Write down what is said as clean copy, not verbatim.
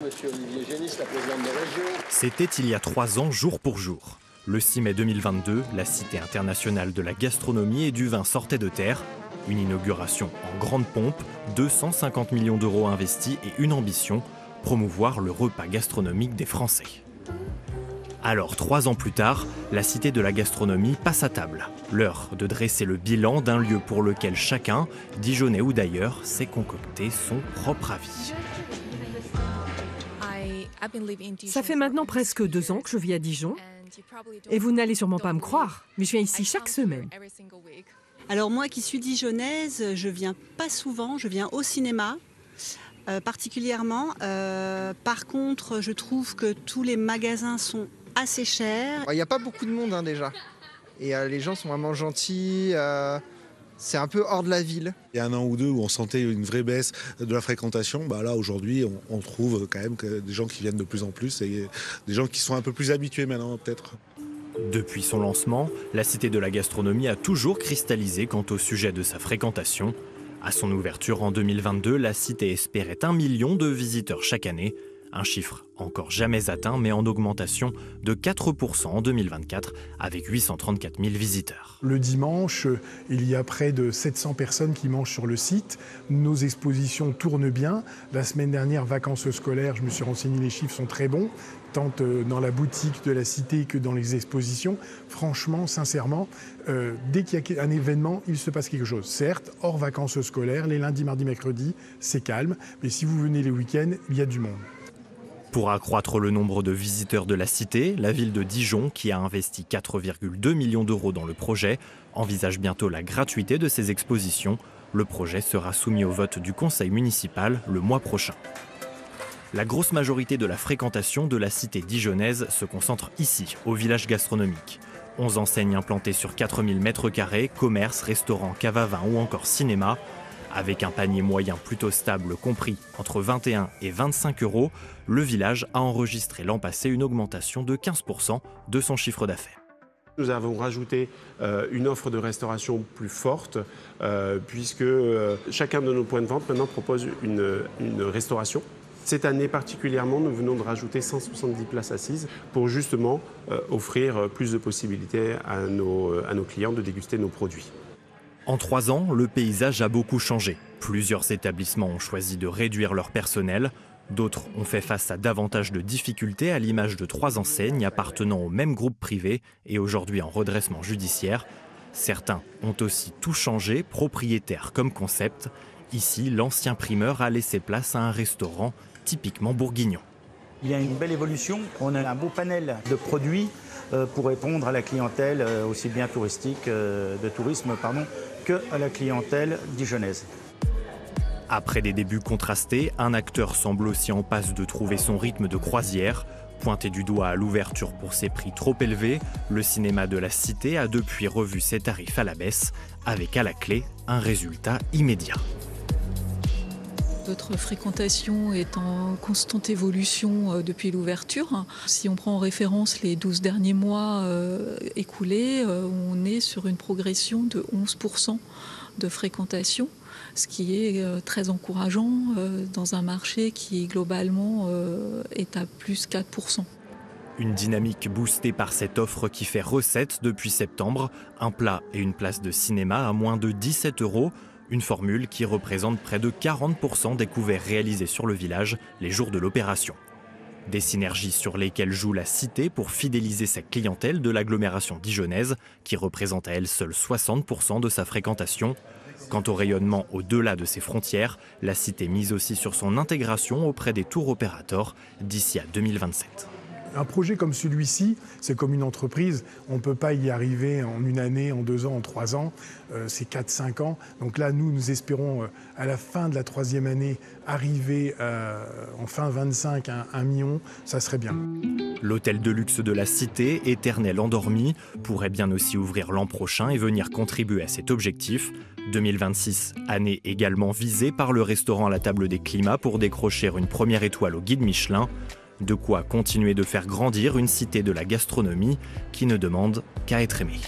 Monsieur Olivier Génis, la présidente de région. C'était il y a 3 ans, jour pour jour. Le 6 mai 2022, la Cité internationale de la gastronomie et du vin sortait de terre. Une inauguration en grande pompe, 250 millions d'euros investis et une ambition, promouvoir le repas gastronomique des Français. Alors, 3 ans plus tard, la Cité de la gastronomie passe à table. L'heure de dresser le bilan d'un lieu pour lequel chacun, Dijonnais ou d'ailleurs, s'est concocté son propre avis. Ça fait maintenant presque 2 ans que je vis à Dijon. Et vous n'allez sûrement pas me croire, mais je viens ici chaque semaine. Alors moi qui suis dijonnaise, je viens pas souvent, je viens au cinéma particulièrement. Par contre, je trouve que tous les magasins sont assez chers. Il n'y a pas beaucoup de monde déjà. Et les gens sont vraiment gentils. C'est un peu hors de la ville. Il y a 1 an ou 2 où on sentait une vraie baisse de la fréquentation. Là, aujourd'hui, on trouve quand même des gens qui viennent de plus en plus et des gens qui sont un peu plus habitués maintenant, peut-être. Depuis son lancement, la Cité de la gastronomie a toujours cristallisé quant au sujet de sa fréquentation. À son ouverture en 2022, la Cité espérait 1 million de visiteurs chaque année. Un chiffre encore jamais atteint, mais en augmentation de 4% en 2024, avec 834 000 visiteurs. Le dimanche, il y a près de 700 personnes qui mangent sur le site. Nos expositions tournent bien. La semaine dernière, vacances scolaires, je me suis renseigné, les chiffres sont très bons, tant dans la boutique de la Cité que dans les expositions. Franchement, sincèrement, dès qu'il y a un événement, il se passe quelque chose. Certes, hors vacances scolaires, les lundis, mardis, mercredis, c'est calme. Mais si vous venez les week-ends, il y a du monde. Pour accroître le nombre de visiteurs de la Cité, la ville de Dijon, qui a investi 4,2 millions d'euros dans le projet, envisage bientôt la gratuité de ces expositions. Le projet sera soumis au vote du conseil municipal le mois prochain. La grosse majorité de la fréquentation de la Cité dijonnaise se concentre ici, au village gastronomique. 11 enseignes implantées sur 4000 m², commerces, restaurants, caves à vin ou encore cinéma. Avec un panier moyen plutôt stable compris entre 21 et 25 euros, le village a enregistré l'an passé une augmentation de 15% de son chiffre d'affaires. Nous avons rajouté une offre de restauration plus forte, puisque chacun de nos points de vente maintenant propose une restauration. Cette année particulièrement, nous venons de rajouter 170 places assises pour justement offrir plus de possibilités à nos clients de déguster nos produits. En 3 ans, le paysage a beaucoup changé. Plusieurs établissements ont choisi de réduire leur personnel. D'autres ont fait face à davantage de difficultés, à l'image de 3 enseignes appartenant au même groupe privé et aujourd'hui en redressement judiciaire. Certains ont aussi tout changé, propriétaire comme concept. Ici, l'ancien primeur a laissé place à un restaurant typiquement bourguignon. Il y a une belle évolution. On a un beau panel de produits pour répondre à la clientèle aussi bien touristique, de tourisme, que à la clientèle dijonnaise. Après des débuts contrastés, un acteur semble aussi en passe de trouver son rythme de croisière. Pointé du doigt à l'ouverture pour ses prix trop élevés, le cinéma de la Cité a depuis revu ses tarifs à la baisse, avec à la clé un résultat immédiat. Notre fréquentation est en constante évolution depuis l'ouverture. Si on prend en référence les 12 derniers mois écoulés, on est sur une progression de 11% de fréquentation, ce qui est très encourageant dans un marché qui globalement est à plus 4%. Une dynamique boostée par cette offre qui fait recette depuis septembre, un plat et une place de cinéma à moins de 17 euros. Une formule qui représente près de 40% des couverts réalisés sur le village les jours de l'opération. Des synergies sur lesquelles joue la Cité pour fidéliser sa clientèle de l'agglomération dijonnaise, qui représente à elle seule 60% de sa fréquentation. Quant au rayonnement au-delà de ses frontières, la Cité mise aussi sur son intégration auprès des tours opérateurs d'ici à 2027. Un projet comme celui-ci, c'est comme une entreprise. On ne peut pas y arriver en 1 année, en 2 ans, en 3 ans. C'est 4-5 ans. Donc là, nous espérons, à la fin de la 3e année, arriver en fin 25 à 1 million. Ça serait bien. L'hôtel de luxe de la Cité, éternel endormi, pourrait bien aussi ouvrir l'an prochain et venir contribuer à cet objectif. 2026, année également visée par le restaurant à la table des climats pour décrocher une première étoile au guide Michelin. De quoi continuer de faire grandir une Cité de la gastronomie qui ne demande qu'à être aimée.